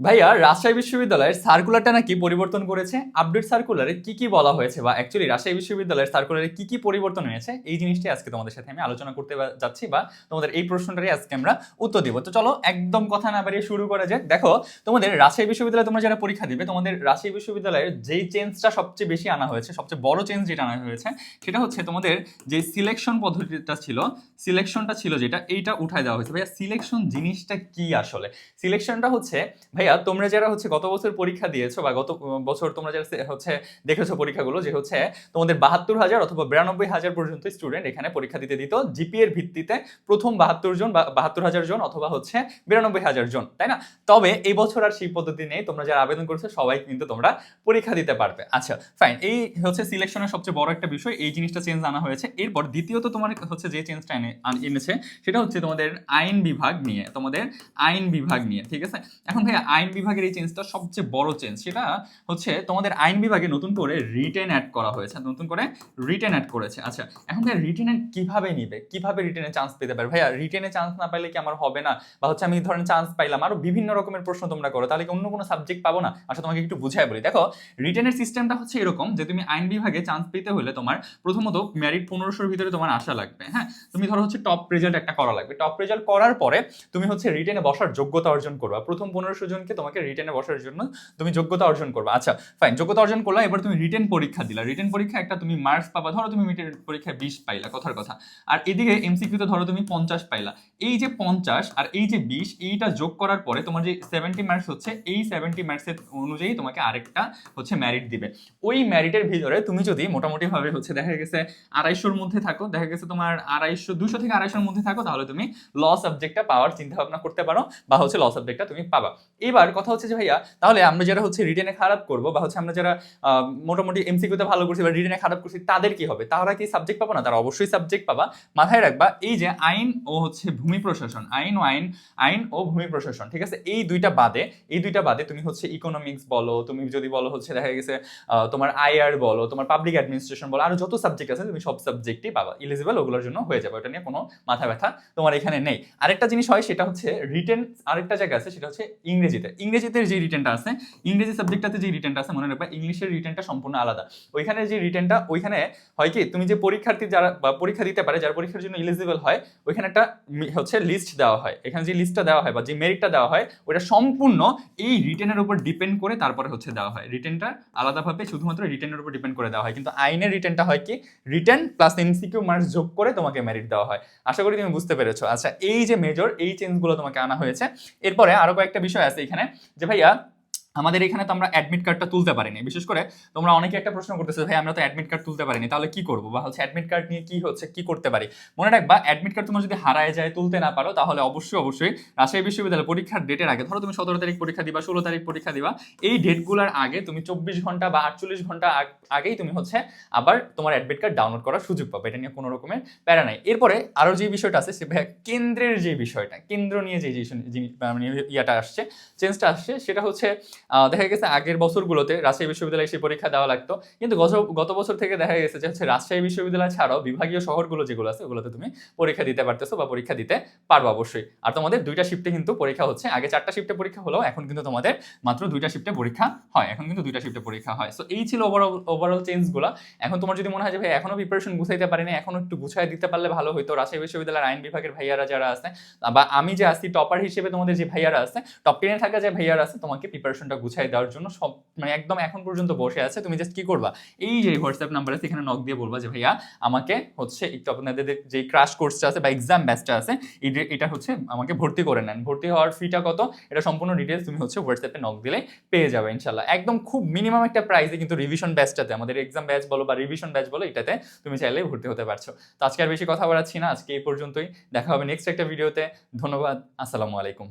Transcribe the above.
ভাইয়া রাজশাহী বিশ্ববিদ্যালয়ের সার্কুলারটা নাকি পরিবর্তন করেছে। আপডেট সার্কুলারে কি কি বলা হয়েছে বা অ্যাকচুয়ালি রাজশাহী বিশ্ববিদ্যালয়ের সার্কুলারে কি কি পরিবর্তন হয়েছে এই জিনিসটি আজকে তোমাদের সাথে আমি আলোচনা করতে যাচ্ছি বা তোমাদের এই প্রশ্নটারই আজকে আমরা উত্তর দিব। তো চলো একদম কথা না বাড়িয়ে শুরু করা যাক। দেখো, তোমাদের রাজশাহী বিশ্ববিদ্যালয়ে তোমরা যারা পরীক্ষা দিবে, তোমাদের রাজশাহী বিশ্ববিদ্যালয়ের যেই চেঞ্জটা সবচেয়ে বেশি আনা হয়েছে, সবচেয়ে বড় চেঞ্জ যেটা আনা হয়েছে সেটা হচ্ছে তোমাদের যে সিলেকশন পদ্ধতিটা ছিল, সিলেকশনটা ছিল যেটা, এইটা উঠায় দেওয়া হয়েছে। ভাইয়া সিলেকশন জিনিসটা কি আসলে? সিলেকশনটা হচ্ছে ভাইয়া তোমরা যারা হচ্ছে গত বছর পরীক্ষা দিয়েছো বা গত বছর তোমরা যারা হচ্ছে দেখেছো পরীক্ষাগুলো, যে হচ্ছে তোমাদের 72,000 অথবা 92,000 পর্যন্ত স্টুডেন্ট এখানে পরীক্ষা দিতে দিত জিপি এর ভিত্তিতে, প্রথম 72 জন বা 72,000 জন অথবা হচ্ছে 92,000 জন, তাই না? তবে এই বছর আর সেই পদ্ধতি নেই। তোমরা যারা আবেদন করেছো সবাই কিন্তু তোমরা পরীক্ষা দিতে পারবে। আচ্ছা ফাইন, এই হচ্ছে সিলেকশনের সবচেয়ে বড় একটা বিষয়, এই জিনিসটা চেঞ্জ আনা হয়েছে। এরপর দ্বিতীয়ত তোমার হচ্ছে যে চেঞ্জটা এনেছে সেটা হচ্ছে তোমাদের আইন বিভাগ নিয়ে, তোমাদের আইন বিভাগ নিয়ে, ঠিক আছে? এখন ভাইয়া আইন বিভাগের এই চেঞ্জটা সবচেয়ে বড় চেঞ্জ, সেটা হচ্ছে তোমাদের আইন বিভাগে নতুন করে রিটেন অ্যাড করা হয়েছে, নতুন করে রিটেন অ্যাড করেছে। আচ্ছা এখন ভাইয়া রিটেনে কিভাবে নিবে, কিভাবে রিটেনে চান্স পেতে পারে? ভাইয়া রিটেনে চান্স না পাইলে কি আমার হবে না, বা হচ্ছে আমি ধরেন চান্স পাইলাম, আরো বিভিন্ন রকমের প্রশ্ন তোমরা করো, তাহলে কি অন্য কোনো সাবজেক্ট পাবো না? আচ্ছা তোমাকে একটু বুঝাই বলি। দেখো, রিটেনের সিস্টেমটা হচ্ছে এরকম যে তুমি আইন বিভাগে চান্স পেতে হলে তোমার প্রথমত মেরিট 1500-র ভিতরে তোমার আসা লাগবে। হ্যাঁ, তুমি ধরো হচ্ছে টপ রেজাল্ট একটা করা লাগবে। টপ রেজাল্ট করার পরে তুমি হচ্ছে রিটেনে বসার যোগ্যতা অর্জন করবা। প্রথম 1500 জনকে তোমাকে রিটেনে বসার জন্য তুমি যোগ্যতা অর্জন করবা। আচ্ছা ফাইন, যোগ্যতা অর্জন করলা, এবার তুমি রিটেন পরীক্ষা দিলা। রিটেন পরীক্ষা একটা তুমি মার্কস পাবা, ধরো তুমি রিটেন পরীক্ষায় 20 পাইলা, কথার কথা। আর এদিকে এমসিকিউতে ধরো তুমি 50 পাইলা। এই যে 50 আর এই যে 20, এইটা যোগ করার পরে তোমার যে 70 মার্কস হচ্ছে, এই 70 মার্কসের অনুযায়ী তোমাকে আরেকটা হচ্ছে মেরিট দিবে। ওই মেরিটের ভিতরে তুমি যদি মোটামুটি ভাবে হচ্ছে দেখা গেছে 250-র মধ্যে থাকো, দেখা গেছে তোমার 250, 200 থেকে 250-র মধ্যে থাকো, তাহলে তুমি ল সাবজেক্টটা পাওয়ার চিন্তা ভাবনা করতে পারো, বা হচ্ছে ল সাবজেক্টটা তুমি পাবা। এবার কথা হচ্ছে যে ভাইয়া তাহলে আমরা যারা হচ্ছে রিটেনে খারাপ করবো, বা হচ্ছে আমরা যারা মোটামুটি এমসিকিউতে ভালো করছি বা রিটেনে খারাপ করছি, তাদের কি হবে? তারা কি সাবজেক্ট পাবো না? তারা অবশ্যই সাবজেক্ট পাবা। মাথায় রাখবা এই যে আইন ও হচ্ছে ভূমি প্রশাসন, আইন ও ভূমি প্রশাসন, ঠিক আছে? এই দুইটা বাদে তুমি হচ্ছে ইকোনমিক্স বলো, তুমি যদি বলো হচ্ছে দেখা গেছে তোমার আইআর বলো, তোমার পাবলিক অ্যাডমিনিস্ট্রেশন বলো, আরো যত সাবজেক্ট আছে তুমি সব সাবজেক্টই পাবা, ইলিজিবল ওগুলোর জন্য হয়ে যাবে। ওটা নিয়ে কোনো মাথা ব্যথা তোমার এখানে নেই। আরেকটা জিনিস হয় সেটা হচ্ছে রিটেন, আরেকটা জায়গা আছে সেটা হচ্ছে ইংরেজিতে যে রিটেনটা আছে, ইংরেজি সাবজেক্টটাতে যে রিটেনটা আছে, মনে রাখবা ইংলিশের রিটেনটা সম্পূর্ণ আলাদা। ওইখানে যে রিটেনটা, ওইখানে হয় কি তুমি যে পরীক্ষার্থী যারা বা পরীক্ষা দিতে পারে, যারা পরীক্ষার জন্য ইলিজিবল হয়, ওইখানে একটা হচ্ছে লিস্ট দেওয়া হয়। এখানে যে লিস্টটা দেওয়া হয় বা যে মেরিটটা দেওয়া হয়, ওটা সম্পূর্ণ এই রিটেনের উপর ডিপেন্ড করে তারপরে হচ্ছে দেওয়া হয়। রিটেনটা আলাদাভাবে শুধুমাত্র রিটেনের উপর ডিপেন্ড করে দেওয়া হয়। কিন্তু আইনের রিটেনটা হয় কি রিটেন প্লাস এমসিকিউ মার্কস যোগ করে তোমাকে মেরিট দেওয়া হয়। আশা করি তুমি বুঝতে পেরেছো। আচ্ছা এই যে মেজর এই চেঞ্জগুলো তোমাকে আনা হয়েছে। এরপরে আরো কয়েকটা বিষয় আছে এখানে, যে ভাইয়া আমাদের এখানে তো আমরা অ্যাডমিট কার্ডটা তুলতে পারিনি। বিশেষ করে তোমরা অনেকে একটা প্রশ্ন করতেছো, ভাই আমরা তো অ্যাডমিট কার্ড তুলতে পারিনি, তাহলে কি করবো, বা হচ্ছে অ্যাডমিট কার্ড নিয়ে কি করতে পারি? মনে রাখবা অ্যাডমিট কার্ড তোমার যদি হারায় যায়, তুলতে না পারো, তাহলে অবশ্যই রাজশাহী বিশ্ববিদ্যালয় পরীক্ষার ডেটের আগে, ধরো তুমি 17 তারিখ পরীক্ষা দিবা, 16 তারিখ পরীক্ষা দিবা, এই ডেটগুলোর আগে তুমি 24 ঘন্টা বা 48 ঘন্টা আগেই তুমি হচ্ছে আবার তোমার অ্যাডমিট কার্ড ডাউনলোড করার সুযোগ পাবে। এটা নিয়ে কোনো রকমের প্যারা নাই। এরপরে আরো যে বিষয়টা আছে সে কেন্দ্রের যে বিষয়টা, কেন্দ্র নিয়ে যে মানে ইয়াটা আসছে, চেঞ্জটা আসছে, সেটা হচ্ছে দেখা গেছে আগের বছরগুলোতে রাজশাহী বিশ্ববিদ্যালয়ে এসে পরীক্ষা দেওয়া লাগতো, কিন্তু গত বছর থেকে দেখা গেছে যে হচ্ছে রাজশাহী বিশ্ববিদ্যালয় ছাড়াও বিভাগীয় শহরগুলো যেগুলো আছে ওগুলোতে তুমি পরীক্ষা দিতে পারতেছো বা পরীক্ষা দিতে পারবো অবশ্যই। আর তোমাদের 2টা শিফটে কিন্তু পরীক্ষা হচ্ছে, আগে 4টা শিফটে পরীক্ষা হলো, এখন কিন্তু তোমাদের মাত্র 2টা শিফটে পরীক্ষা হয়, এখন কিন্তু 2টা শিফটে পরীক্ষা হয়। সো এই ছিল ওভারঅল চেঞ্জগুলো। এখন তোমার যদি মনে হয় যে ভাই এখনো প্রিপারেশন গুছাইতে পারিনি, এখনো একটু গুছাই দিতে পারলে ভালো হইতো, রাজশাহী বিশ্ববিদ্যালয়ের আইন বিভাগের ভাইয়ারা যারা আছে, বা আমি যে আসছি টপার হিসেবে, তোমাদের যে ভাইয়ারা আছে, টপ 10-এ থাকা যে ভাইয়ারা আছে, তোমাকে প্রিপারেশনটা গুছাই দেওয়ার জন্য সব মানে একদম এখন পর্যন্ত বসে আছে। তুমি জাস্ট কি করবা, এই যে হোয়াটসঅ্যাপ নাম্বার আছে এখানে নক দিয়ে বলবা যে ভাইয়া আমাকে হচ্ছে একটু আপনাদের যে ক্রাশ কোর্সটা আছে বা এক্সাম ব্যাচটা আছে, এটা হচ্ছে আমাকে ভর্তি করে নেন। ভর্তি হওয়ার ফিটা কত, এটা সম্পূর্ণ ডিটেলস তুমি হচ্ছে হোয়াটসঅ্যাপে নক দিলে পেয়ে যাবে ইনশাল্লাহ। একদম খুব মিনিমাম একটা প্রাইসে কিন্তু রিভিশন ব্যাচটাতে, আমাদের এক্সাম ব্যাচ বলো বা রিভিশন ব্যাচ বলো, এটাতে তুমি চাইলে ভর্তি হতে পারছো। তো আজকে আর বেশি কথা বাড়াচ্ছি না, আজকে এই পর্যন্তই। দেখা হবে নেক্সট একটা ভিডিওতে। ধন্যবাদ, আসসালামু আলাইকুম।